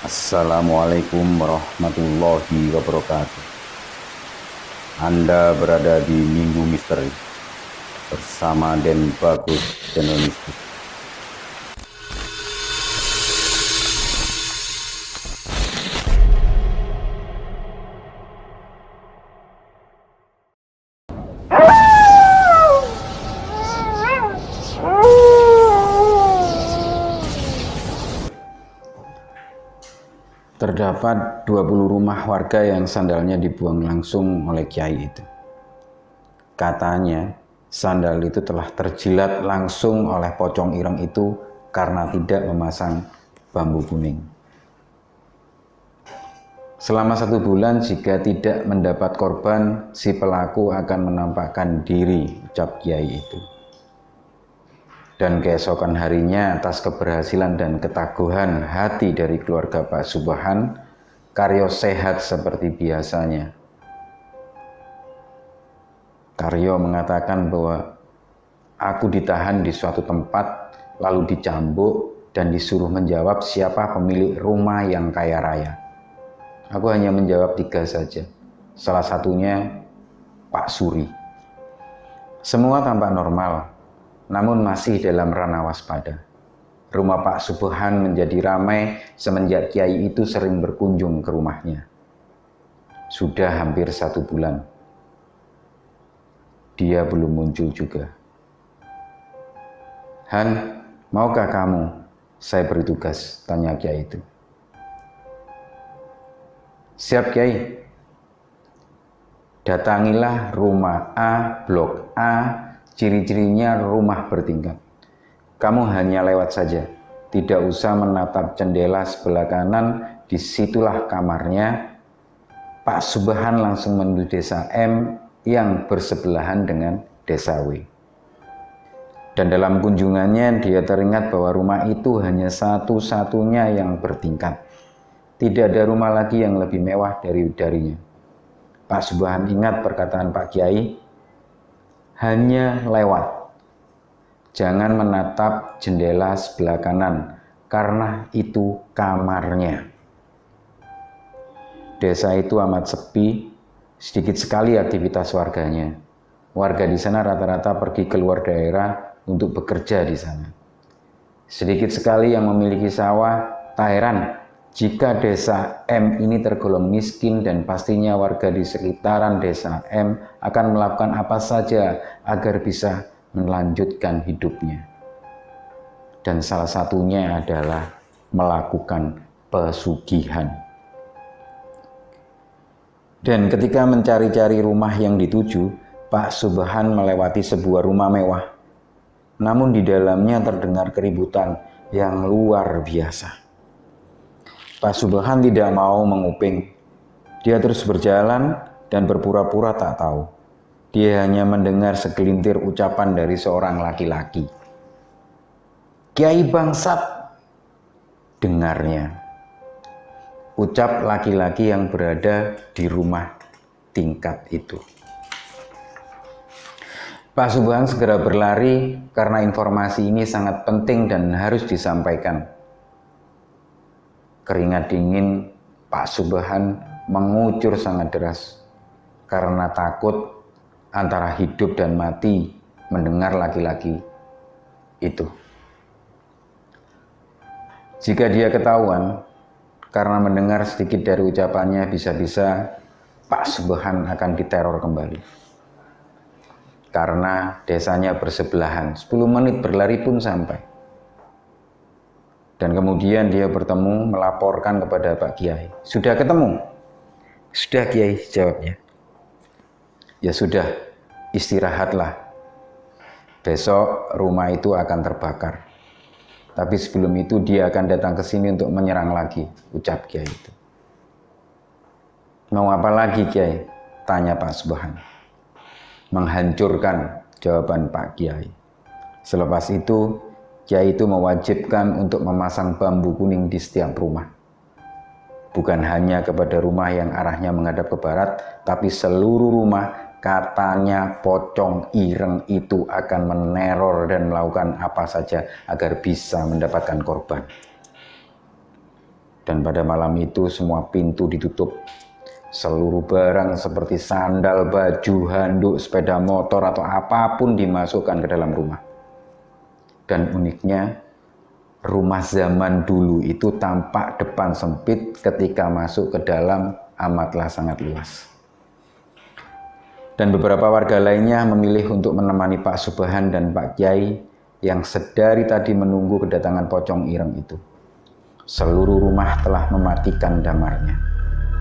Assalamualaikum warahmatullahi wabarakatuh. Anda berada di Minggu Misteri bersama Den Bagus Channel Mistis. Terdapat 20 rumah warga yang sandalnya dibuang langsung oleh kiai itu. Katanya, sandal itu telah terjilat langsung oleh pocong ireng itu karena tidak memasang bambu kuning. Selama 1 bulan jika tidak mendapat korban, si pelaku akan menampakkan diri, ucap kiai itu. Dan keesokan harinya, atas keberhasilan dan ketaguhan hati dari keluarga Pak Subhan, Karyo sehat seperti biasanya. Karyo mengatakan bahwa aku ditahan di suatu tempat, lalu dicambuk dan disuruh menjawab siapa pemilik rumah yang kaya raya. Aku hanya menjawab 3 saja, salah satunya Pak Suri. Semua tampak normal, namun masih dalam ranah waspada. Rumah Pak Subhan menjadi ramai semenjak kiai itu sering berkunjung ke rumahnya. Sudah hampir 1 bulan. Dia belum muncul juga. Han, maukah kamu? Saya beri tugas, tanya kiai itu. Siap kiai. Datangilah rumah A, blok A, ciri-cirinya rumah bertingkat. Kamu hanya lewat saja, tidak usah menatap jendela sebelah kanan, disitulah kamarnya. Pak Subhan langsung menuju desa M yang bersebelahan dengan desa W. Dan dalam kunjungannya dia teringat bahwa rumah itu hanya satu-satunya yang bertingkat. Tidak ada rumah lagi yang lebih mewah darinya. Pak Subhan ingat perkataan Pak Kiai, hanya lewat. Jangan menatap jendela sebelah kanan, karena itu kamarnya. Desa itu amat sepi, sedikit sekali aktivitas warganya. Warga di sana rata-rata pergi keluar daerah untuk bekerja di sana. Sedikit sekali yang memiliki sawah, tak heran jika desa M ini tergolong miskin dan pastinya warga di sekitaran desa M akan melakukan apa saja agar bisa melanjutkan hidupnya. Dan salah satunya adalah melakukan pesugihan. Dan ketika mencari-cari rumah yang dituju, Pak Subhan melewati sebuah rumah mewah. Namun di dalamnya terdengar keributan yang luar biasa. Pak Subhan tidak mau menguping. Dia terus berjalan dan berpura-pura tak tahu. Dia hanya mendengar segelintir ucapan dari seorang laki-laki. Kiai bangsat, dengarnya. Ucap laki-laki yang berada di rumah tingkat itu. Pak Subhan segera berlari karena informasi ini sangat penting dan harus disampaikan. Keringat dingin Pak Subhan mengucur sangat deras karena takut antara hidup dan mati mendengar laki-laki itu. Jika dia ketahuan karena mendengar sedikit dari ucapannya, bisa-bisa Pak Subhan akan diteror kembali. Karena desanya bersebelahan, 10 menit berlari pun sampai. Dan kemudian dia bertemu, melaporkan kepada Pak Kiai. Sudah ketemu? Sudah Kiai, jawabnya. Ya sudah, istirahatlah. Besok rumah itu akan terbakar. Tapi sebelum itu dia akan datang ke sini untuk menyerang lagi, ucap Kiai itu. Mau apa lagi Kiai? Tanya Pak Subhan. Menghancurkan, jawaban Pak Kiai. Selepas itu, Kiai itu mewajibkan untuk memasang bambu kuning di setiap rumah. Bukan hanya kepada rumah yang arahnya menghadap ke barat, tapi seluruh rumah. Katanya pocong ireng itu akan meneror dan melakukan apa saja agar bisa mendapatkan korban. Dan pada malam itu semua pintu ditutup. Seluruh barang seperti sandal, baju, handuk, sepeda motor, atau apapun dimasukkan ke dalam rumah. Dan uniknya, rumah zaman dulu itu tampak depan sempit, ketika masuk ke dalam amatlah sangat luas. Dan beberapa warga lainnya memilih untuk menemani Pak Subahan dan Pak Kiai yang sedari tadi menunggu kedatangan pocong ireng itu. Seluruh rumah telah mematikan damarnya.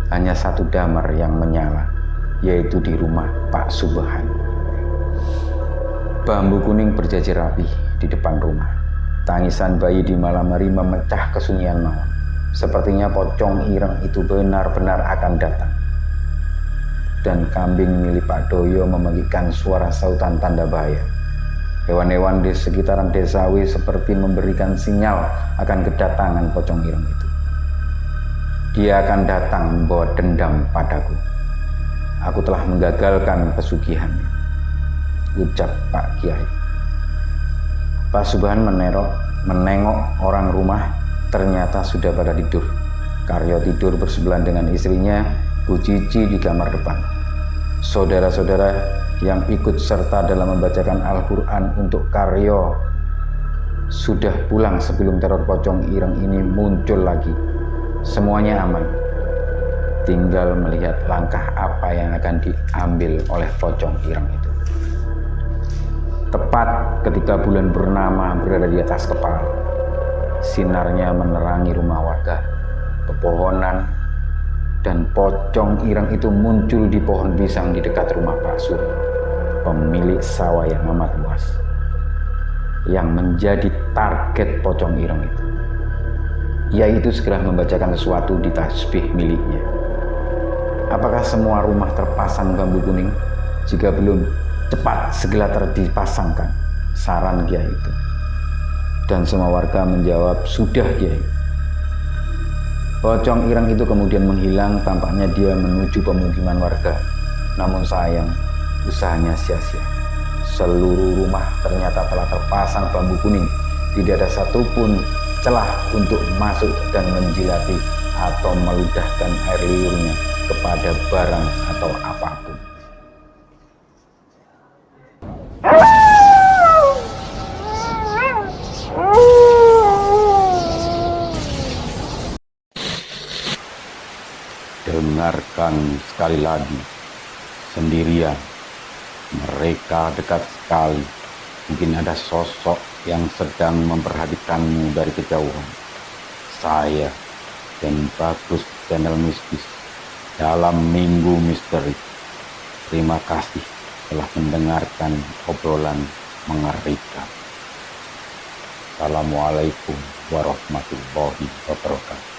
Hanya satu damar yang menyala, yaitu di rumah Pak Subahan. Bambu kuning berjajar rapi di depan rumah. Tangisan bayi di malam hari memecah kesunyian malam. Sepertinya pocong ireng itu benar-benar akan datang. Dan kambing milik Pak Doyo memegikkan suara sautan tanda bahaya. Hewan-hewan di sekitaran Desawi seperti memberikan sinyal akan kedatangan pocong ireng itu. Dia akan datang membawa dendam padaku. Aku telah menggagalkan pesugihannya, ucap Pak Kiai. Pak Subahan menengok orang rumah, ternyata sudah pada tidur. Karyo tidur bersebelahan dengan istrinya, Bu Cici di kamar depan. Saudara-saudara yang ikut serta dalam membacakan Al-Quran untuk Karyo sudah pulang sebelum teror pocong ireng ini muncul lagi. Semuanya aman, tinggal melihat langkah apa yang akan diambil oleh pocong ireng itu. Tepat ketika bulan purnama berada di atas kepala, sinarnya menerangi rumah warga, pepohonan, dan pocong ireng itu muncul di pohon pisang di dekat rumah Pak Sur, pemilik sawah yang amat luas, yang menjadi target pocong ireng itu. Yaitu segera membacakan sesuatu di tasbih miliknya. Apakah semua rumah terpasang bambu kuning? Jika belum, cepat segera dipasangkan, saran Kiai itu. Dan semua warga menjawab, sudah Kiai. Pocong ireng itu kemudian menghilang, tampaknya dia menuju pemukiman warga. Namun sayang, usahanya sia-sia. Seluruh rumah ternyata telah terpasang bambu kuning. Tidak ada satupun celah untuk masuk dan menjilati atau meludahkan air liurnya kepada barang atau apapun. Dengarkan sekali lagi, sendirian, mereka dekat sekali. Mungkin ada sosok yang sedang memperhatikanmu dari kejauhan. Saya dan Bagus Channel Mistis dalam Minggu Misteri. Terima kasih telah mendengarkan obrolan mengerikan. Assalamualaikum warahmatullahi wabarakatuh.